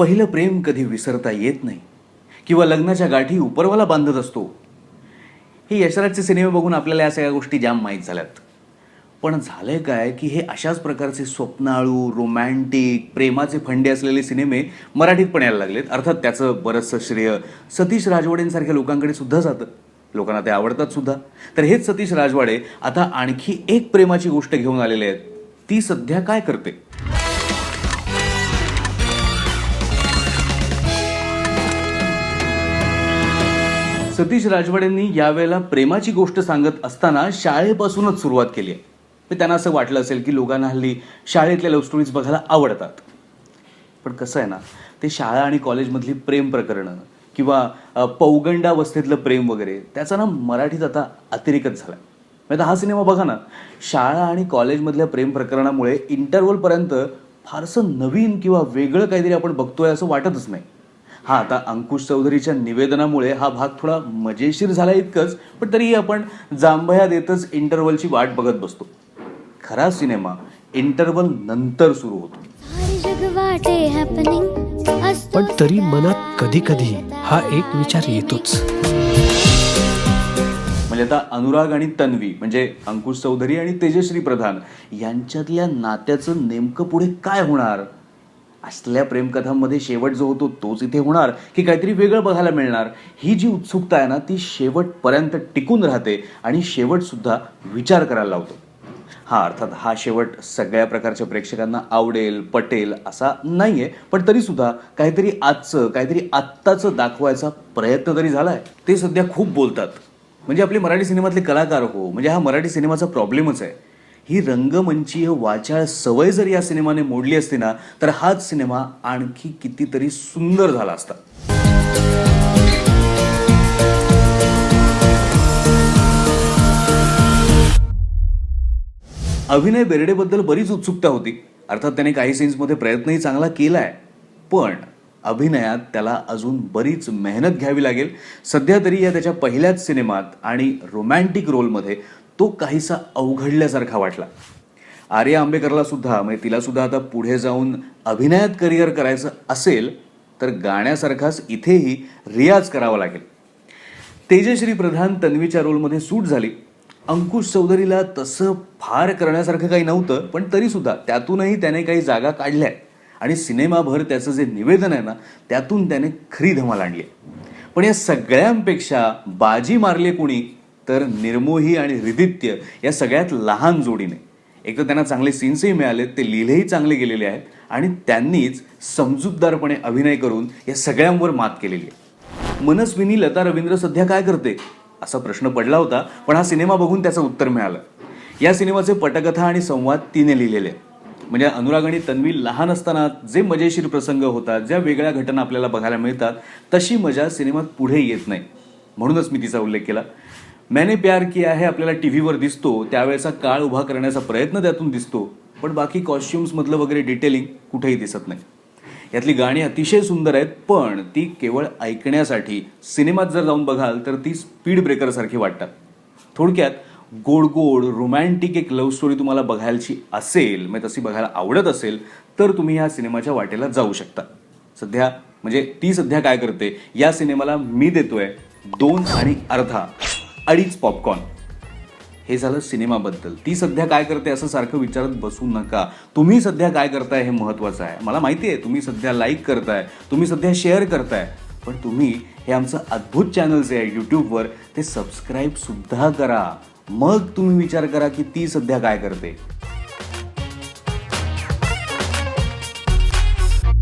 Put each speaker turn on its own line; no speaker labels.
पहिलं प्रेम कधी विसरता येत नाही किंवा लग्नाच्या गाठी उपरवाला बांधत असतो. हे यशराजचे सिनेमे बघून आपल्याला या सगळ्या गोष्टी जाम माहीत झाल्यात. पण झालंय काय की हे अशाच प्रकारचे स्वप्नाळू, रोमॅन्टिक, प्रेमाचे फंडे असलेले सिनेमे मराठीत पण यायला लागलेत. अर्थात त्याचं बरंचसं श्रेय सतीश राजवाडेंसारख्या लोकांकडे सुद्धा जातं. लोकांना ते आवडतात सुद्धा. तर हेच सतीश राजवाडे आता आणखी एक प्रेमाची गोष्ट घेऊन आलेले आहेत. ती सध्या काय करते. सतीश राजवाडेंनी यावेळेला प्रेमाची गोष्ट सांगत असताना शाळेपासूनच सुरुवात केली आहे. त्यांना असं वाटलं असेल की लोकांना हल्ली शाळेतल्या लव्ह स्टोरीज बघायला आवडतात. पण कसं आहे ना, ते शाळा आणि कॉलेजमधली प्रेम प्रकरणं किंवा पौगंडावस्थेतलं प्रेम वगैरे त्याचा ना मराठीत आता अतिरेकच झाला आहे. आता हा सिनेमा बघा ना, शाळा आणि कॉलेजमधल्या प्रेम प्रकरणामुळे इंटरव्हलपर्यंत फारसं नवीन किंवा वेगळं काहीतरी आपण बघतोय असं वाटतच नाही. हा, आता अंकुश चौधरीच्या निवेदनामुळे हा भाग थोडा मजेशीर झाला इतकंच, पण तरीही आपण जांभया देतच इंटरव्हलची वाट बघत बसतो. खरा सिनेमा इंटरव्हल नंतर सुरू होतो.
पण तरी मनात कधी कधी हा एक विचार येतोच.
म्हणजे आता अनुराग आणि तन्वी म्हणजे अंकुश चौधरी आणि तेजश्री प्रधान यांच्यातल्या नात्याचं नेमकं पुढे काय होणार. असल्या प्रेमकथांमध्ये शेवट जो होतो तोच इथे होणार की काहीतरी वेगळं बघायला मिळणार. ही जी उत्सुकता आहे ना, ती शेवटपर्यंत टिकून राहते आणि शेवटसुद्धा विचार करायला लावतो. हा, अर्थात हा शेवट सगळ्या प्रकारच्या प्रेक्षकांना आवडेल पटेल असा नाहीये, पण तरीसुद्धा काहीतरी आजचं, काहीतरी आत्ताचं दाखवायचा प्रयत्न तरी झालाय. ते सध्या खूप बोलतात. म्हणजे आपले मराठी सिनेमातले कलाकार हो, म्हणजे हा मराठी सिनेमाचा प्रॉब्लेमच आहे. ही रंगमंचीय वाचाळ सवय जर या सिनेमाने मोडली असती ना, तर हाच सिनेमा आणखी कितीतरी सुंदर झाला असता. अभिनय बेर्डेबद्दल बरीच उत्सुकता होती. अर्थात त्याने काही सीन्समध्ये प्रयत्नही चांगला केलाय, पण अभिनयात त्याला अजून बरीच मेहनत घ्यावी लागेल. सध्या तरी या त्याच्या पहिल्याच सिनेमात आणि रोमॅन्टिक रोलमध्ये तो काहीसा अवघडल्यासारखा वाटला. आर्या आंबेकरला सुद्धा, म्हणजे तिला सुद्धा आता पुढे जाऊन अभिनयात करिअर करायचं असेल तर गाण्यासारखाच इथेही रियाज करावा लागेल. तेजश्री प्रधान तन्वीच्या रोलमध्ये सूट झाली. अंकुश चौधरीला तसं फार करण्यासारखं काही नव्हतं, पण तरीसुद्धा त्यातूनही त्याने काही जागा काढल्या आणि सिनेमाभर त्याचं जे निवेदन आहे ना, त्यातून त्याने खरी धमाल आणली. पण या सगळ्यांपेक्षा बाजी मारली कुणी तर निर्मोही आणि हृदित्य या सगळ्यात लहान जोडीने. एक तर त्यांना चांगले सीन्सही मिळाले, ते लिहिलेही चांगले गेलेले आहेत आणि त्यांनीच समजूतदारपणे अभिनय करून या सगळ्यांवर मात केलेली आहे. मनस्विनी लता रवींद्र सध्या काय करते असा प्रश्न पडला होता, पण हा सिनेमा बघून त्याचं उत्तर मिळालं. या सिनेमाचे पटकथा आणि संवाद तिने लिहिलेले. म्हणजे अनुराग आणि तन्वी लहान असताना जे मजेशीर प्रसंग होतात, ज्या वेगळ्या घटना आपल्याला बघायला मिळतात, तशी मजा सिनेमात पुढे येत नाही. म्हणूनच मी तिचा उल्लेख केला. मैंने प्यार किया है आपल्याला टीव्हीवर दिसतो, त्यावेळेचा काळ उभा करण्याचा प्रयत्न त्यातून दिसतो, पण बाकी कॉस्ट्युम्समधलं वगैरे डिटेलिंग कुठेही दिसत नाही. यातली गाणी अतिशय सुंदर आहेत, पण ती केवळ ऐकण्यासाठी. सिनेमात जर जाऊन बघाल तर ती स्पीड ब्रेकरसारखी वाटतात. थोडक्यात गोड गोड रोमॅन्टिक एक लव्ह स्टोरी तुम्हाला बघायची असेल, म्हणजे तशी बघायला आवडत असेल तर तुम्ही ह्या सिनेमाच्या वाटेला जाऊ शकता. सध्या म्हणजे ती सध्या काय करते या सिनेमाला मी देतोय 2.5 अडीच पॉपकॉर्न. हे झालं सिनेमाबद्दल. ती सध्या काय करते असं सारखं विचारत बसू नका. तुम्ही सध्या काय करताय हे महत्त्वाचं आहे. मला माहिती आहे तुम्ही सध्या लाईक करताय, तुम्ही सध्या शेअर करताय, पण तुम्ही हे आमचं अद्भुत चॅनल जे आहे यूट्यूबवर ते सबस्क्राईब सुद्धा करा. मग तुम्ही विचार करा की ती सध्या काय करते.